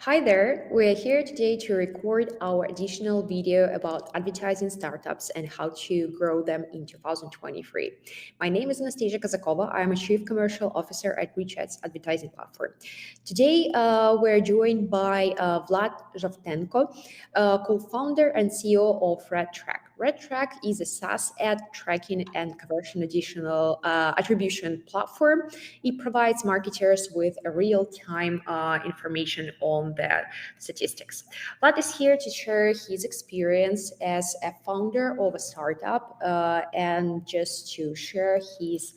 Hi there, we are here today to record our additional video about advertising startups and how to grow them in 2023. My name is Anastasia Kazakova. I'm a Chief Commercial Officer at RedTrack's advertising platform. Today, we're joined by Vlad Zhovtenko, co-founder and CEO of RedTrack. RedTrack is a SaaS ad tracking and conversion additional attribution platform. It provides marketers with a real-time information on their statistics. Vlad is here to share his experience as a founder of a startup and just to share his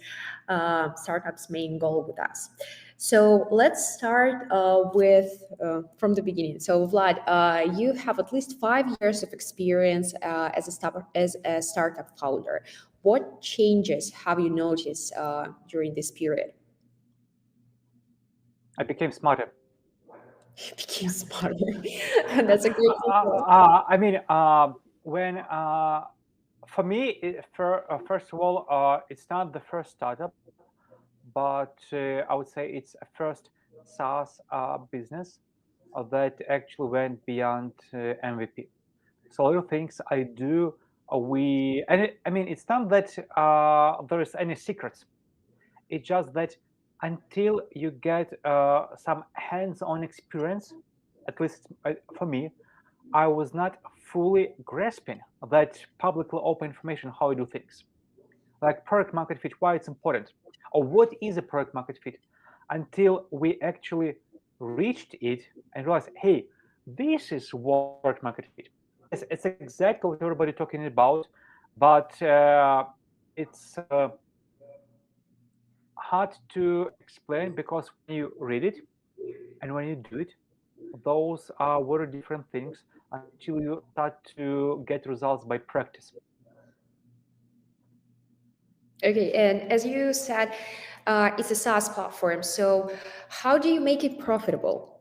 startup's main goal with us. So let's start from the beginning. So Vlad, you have at least 5 years of experience as a startup founder. What changes have you noticed during this period? I became smarter. Became smarter. That's a great result. I mean, for me, first of all, it's not the first startup, but I would say it's a first SaaS business that actually went beyond MVP. So a lot of things I do, I mean, it's not that there is any secrets. It's just that until you get some hands-on experience, at least for me, I was not fully grasping that publicly open information how I do things. Like product market fit, why it's important, or what is a product market fit, until we actually reached it and realized, hey, this is what product market fit. Yes, it's exactly what everybody talking about, but it's hard to explain because when you read it and when you do it, those are very different things until you start to get results by practice. Okay, and as you said, it's a SaaS platform. So how do you make it profitable?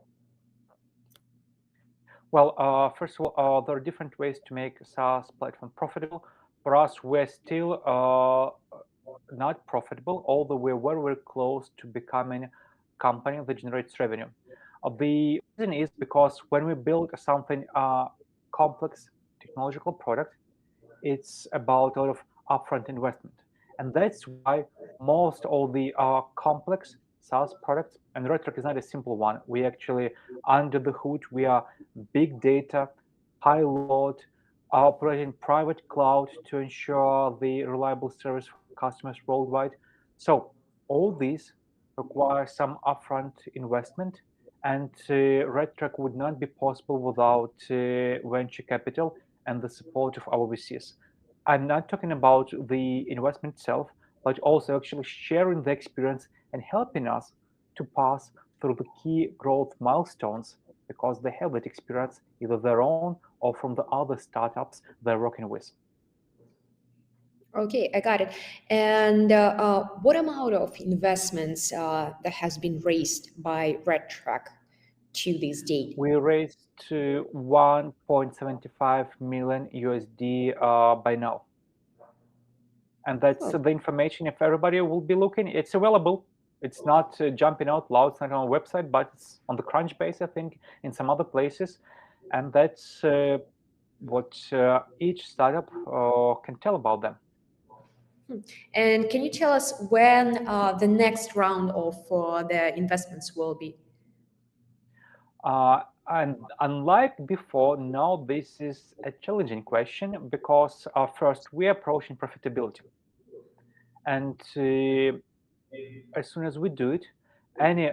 Well, first of all, there are different ways to make a SaaS platform profitable. For us, we're still not profitable, although we're very, very close to becoming a company that generates revenue. The reason is because when we build something complex technological product, it's about a lot of upfront investment. And that's why most of the complex SaaS products, and RedTrack is not a simple one. We actually, under the hood, we are big data, high load, operating private cloud to ensure the reliable service for customers worldwide. So all these require some upfront investment, and RedTrack would not be possible without venture capital and the support of our VCs. I'm not talking about the investment itself, but also actually sharing the experience and helping us to pass through the key growth milestones because they have that experience, either their own or from the other startups they're working with. Okay, I got it. And what amount of investments that has been raised by RedTrack to this date? We raised to 1.75 million USD by now. And that's the information. If everybody will be looking, it's available. It's not jumping out loud. It's not on our website, but it's on the Crunchbase, I think, in some other places. And that's what each startup can tell about them. And can you tell us when the next round of the investments will be? And unlike before, now this is a challenging question because first, we are approaching profitability. And as soon as we do it, any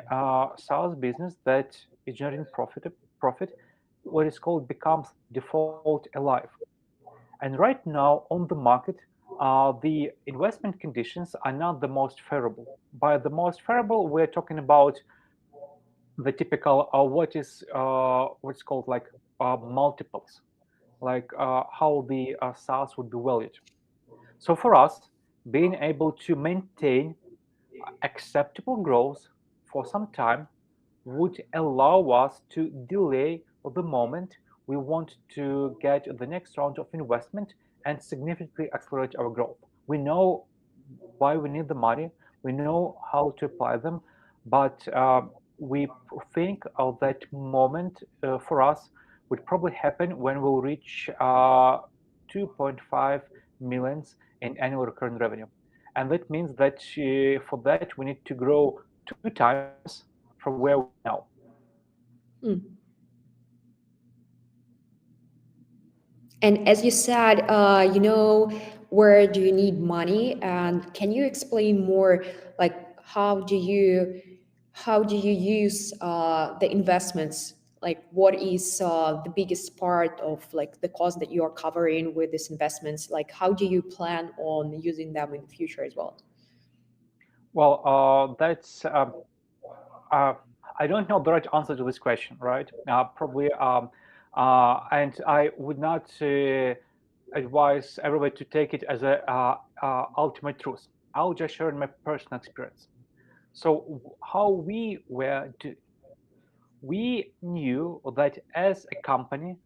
SaaS business that is generating profit, what is called becomes default alive. And right now on the market, the investment conditions are not the most favorable. By the most favorable, we're talking about the typical what's called like multiples, like how the SaaS would be valued. So for us, being able to maintain acceptable growth for some time would allow us to delay the moment we want to get the next round of investment and significantly accelerate our growth. We know why we need the money, we know how to apply them, but we think that moment for us would probably happen when we'll reach 2.5 millions in annual recurring revenue. And that means that for that, we need to grow 2 times from where we are now. Hmm. And as you said, where do you need money? And can you explain more, like how do you use the investments? Like, what is the biggest part of like the cost that you are covering with these investments? Like, how do you plan on using them in the future as well? Well, that's uh, I don't know the right answer to this question, right? Probably, and I would not advise everybody to take it as a ultimate truth. I'll just share my personal experience. So, how we knew that as a company,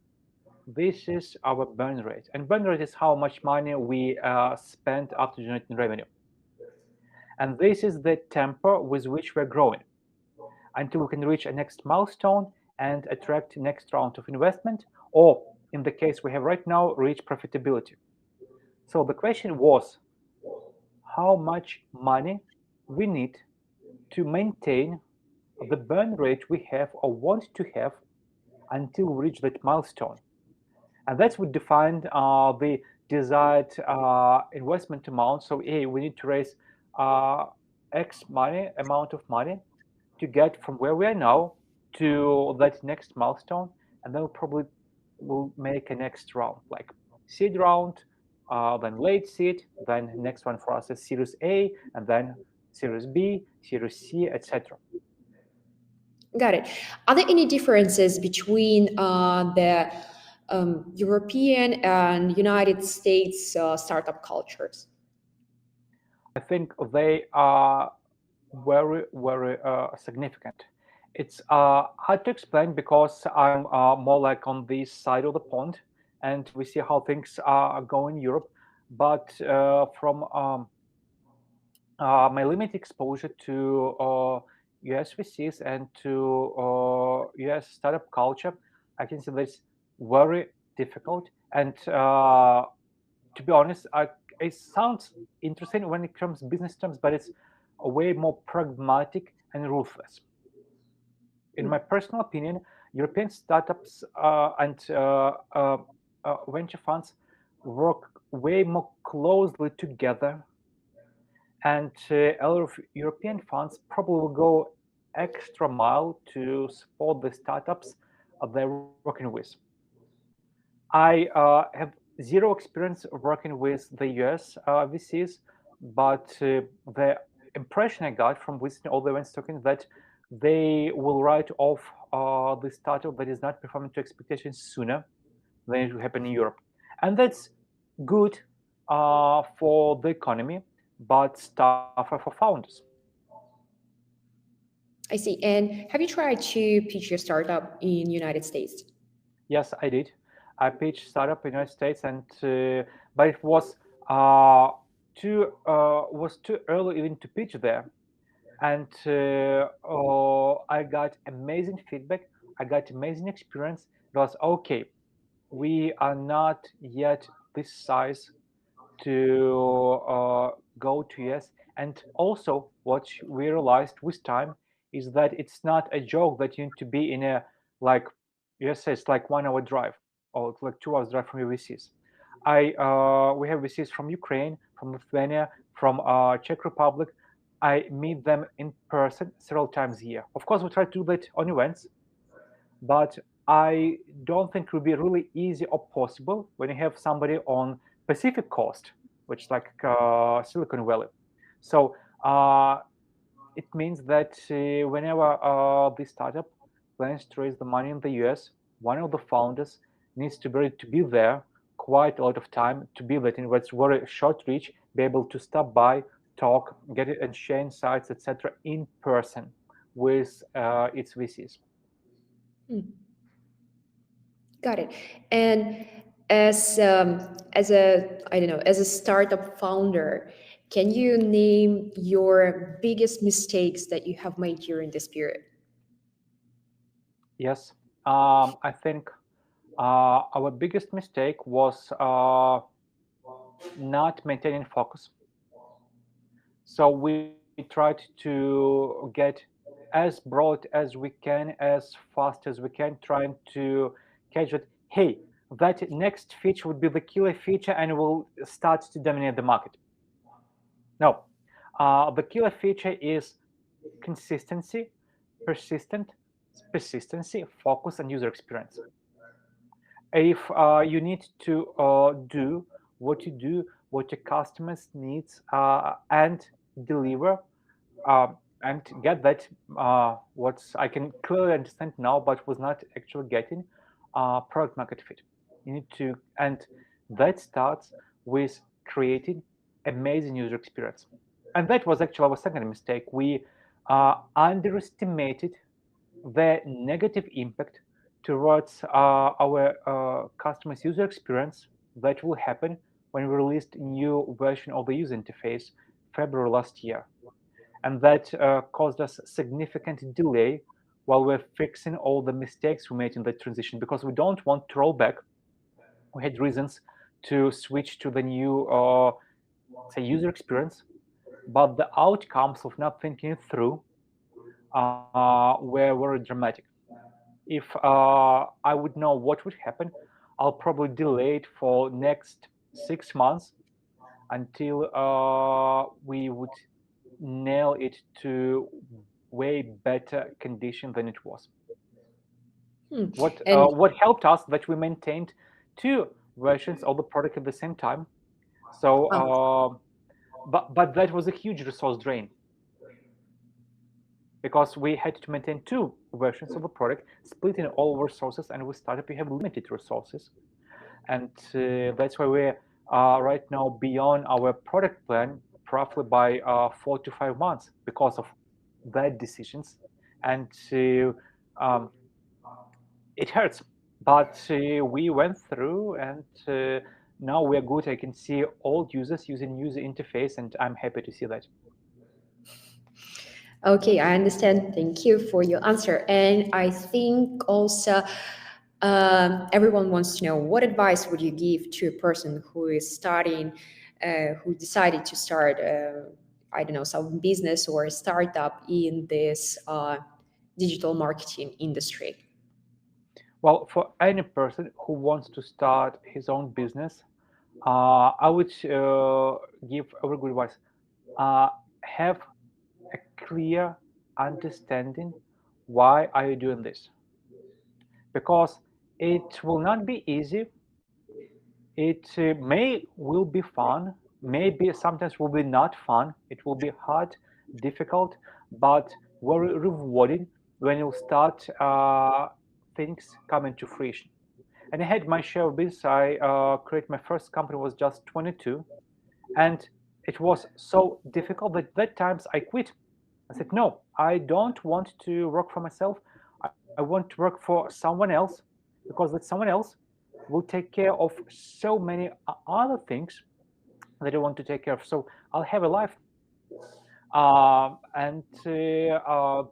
this is our burn rate, and burn rate is how much money we spend after generating revenue, and this is the tempo with which we're growing until we can reach a next milestone and attract next round of investment, or in the case we have right now, reach profitability. So the question was how much money we need to maintain the burn rate we have or want to have until we reach that milestone. And that's what defined the desired investment amount. So, hey, we need to raise uh, X amount of money to get from where we are now to that next milestone, and then we'll make a next round, like seed round, then late seed, then next one for us is Series A, and then Series B, Series C, etc. Got it. Are there any differences between the European and United States startup cultures? I think they are very, very significant. It's hard to explain because I'm more like on this side of the pond, and we see how things are going in Europe. But from my limited exposure to US VCs and to US startup culture, I can say that's very difficult. And to be honest, it sounds interesting when it comes business terms, but it's way more pragmatic and ruthless. In my personal opinion, European startups and venture funds work way more closely together, and a lot of European funds probably will go extra mile to support the startups they're working with. I have zero experience working with the US VCs, but the impression I got from visiting all the events talking that they will write off the startup that is not performing to expectations sooner than it will happen in Europe. And that's good for the economy, but tougher for founders. I see. And have you tried to pitch your startup in United States? Yes, I did. I pitched startup in the United States, and but it uh, was too early even to pitch there. And I got amazing feedback. I got amazing experience. It was okay. We are not yet this size to go to yes. And also, what we realized with time is that it's not a joke that you need to be in a like yes, it's like 1 hour drive or like 2 hours drive from your VCs. We have VCs from Ukraine, from Lithuania, from Czech Republic. I meet them in person several times a year. Of course, we try to do that on events, but I don't think it would be really easy or possible when you have somebody on Pacific Coast, which is like Silicon Valley. So it means that whenever the startup plans to raise the money in the US, one of the founders needs to be ready to be there quite a lot of time to be there in what's very short reach, be able to stop by, talk, get it and share insights, etc., in person with its VCs. Hmm. Got it. And as a I don't know, as a startup founder, can you name your biggest mistakes that you have made during this period? Yes, I think our biggest mistake was not maintaining focus. So we tried to get as broad as we can, as fast as we can, trying to catch it. Hey, that next feature would be the killer feature and will start to dominate the market. No, the killer feature is consistency, persistent, persistency, focus, and user experience. If you need to do what your customers needs and deliver and get that what I can clearly understand now, but was not actually getting product market fit. You need to, and that starts with creating amazing user experience. And that was actually our second mistake. We underestimated the negative impact towards our customers' user experience that will happen when we released a new version of the user interface February last year. And that caused us significant delay while we're fixing all the mistakes we made in that transition, because we don't want to roll back. We had reasons to switch to the new say user experience, but the outcomes of not thinking it through were very dramatic. If I would know what would happen, I'll probably delay it for next 6 months until we would nail it to way better condition than it was. And What helped us that we maintained two versions of the product at the same time. So, but that was a huge resource drain, because we had to maintain two versions of the product, splitting all our resources, and we started to have limited resources. And that's why we're right now beyond our product plan, roughly by 4 to 5 months, because of bad decisions. And it hurts, but we went through, and now we're good. I can see all users using user interface, and I'm happy to see that. Okay, I understand. Thank you for your answer. And I think also everyone wants to know, what advice would you give to a person who is starting, who decided to start, I don't know, some business or a startup in this digital marketing industry? Well, for any person who wants to start his own business, I would give a very good advice. Have a clear understanding why are you doing this, because it will not be easy. It will be fun, maybe sometimes will be not fun. It will be hard, difficult, but very rewarding when you start things coming to fruition. And I had my share of this. I created my first company was just 22, and it was so difficult that at times I quit. I said, no, I don't want to work for myself. I want to work for someone else, because that someone else will take care of so many other things that I want to take care of. So I'll have a life. And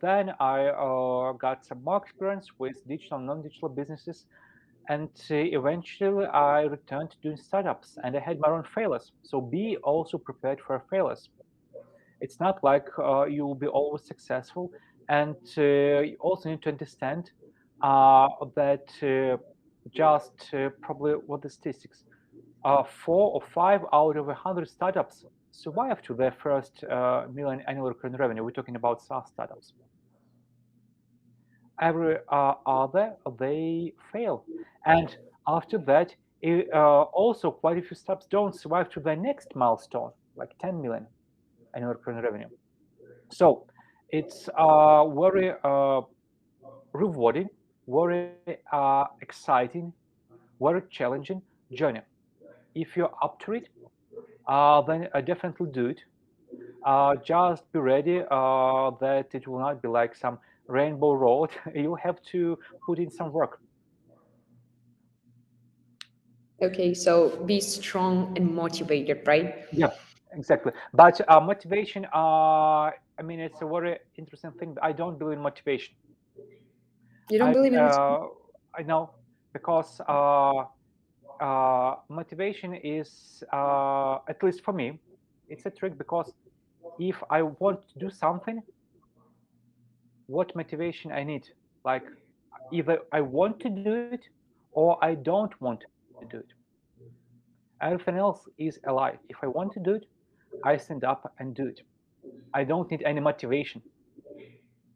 then I got some more experience with digital and non-digital businesses. And eventually I returned to doing startups, and I had my own failures. So be also prepared for failures. It's not like you will be always successful. And you also need to understand that just probably what the statistics, 4 or 5 out of 100 startups survive to their first million annual recurring revenue. We're talking about SaaS startups. Every other, they fail. And after that, also quite a few startups don't survive to their next milestone, like 10 million annual recurring revenue. So it's very rewarding, very exciting, very challenging journey. If you're up to it, then definitely do it. Just be ready that it will not be like some rainbow road. You'll have to put in some work. Okay, so be strong and motivated, right? Yeah, exactly. But motivation, I mean, it's a very interesting thing. I don't believe in motivation. You don't believe in it? I know, because motivation is, at least for me, it's a trick, because if I want to do something, what motivation I need? Like, either I want to do it or I don't want to do it. Everything else is a lie. If I want to do it, I stand up and do it. I don't need any motivation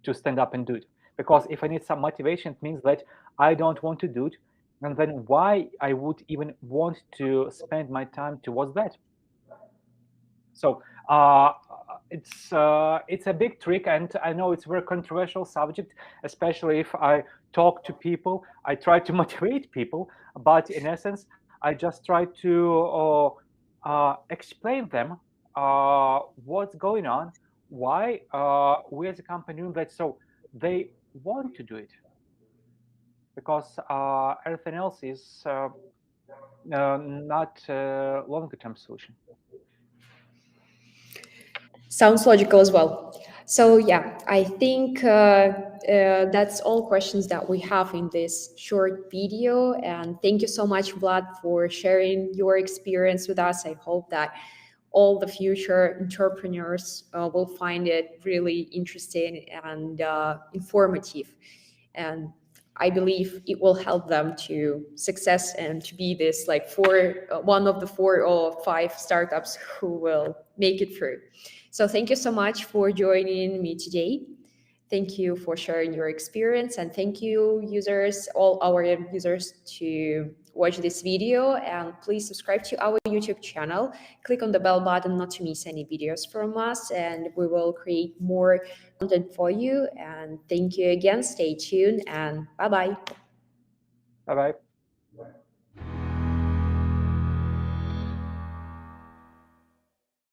to stand up and do it. Because if I need some motivation, it means that I don't want to do it. And then why I would even want to spend my time towards that? So it's a big trick, and I know it's a very controversial subject, especially if I talk to people. I try to motivate people, but in essence, I just try to explain them what's going on, why we as a company do that. So they want to do it, because everything else is not a longer-term solution. Sounds logical as well. So yeah, I think that's all questions that we have in this short video. And thank you so much, Vlad, for sharing your experience with us. I hope that all the future entrepreneurs will find it really interesting and informative. And I believe it will help them to success and to be this like one of the 4 or 5 startups who will make it through. So thank you so much for joining me today. Thank you for sharing your experience, and thank you users, all our users, to watch this video. And please subscribe to our YouTube channel. Click on the bell button not to miss any videos from us, and we will create more content for you. And thank you again. Stay tuned, and bye-bye. Bye-bye.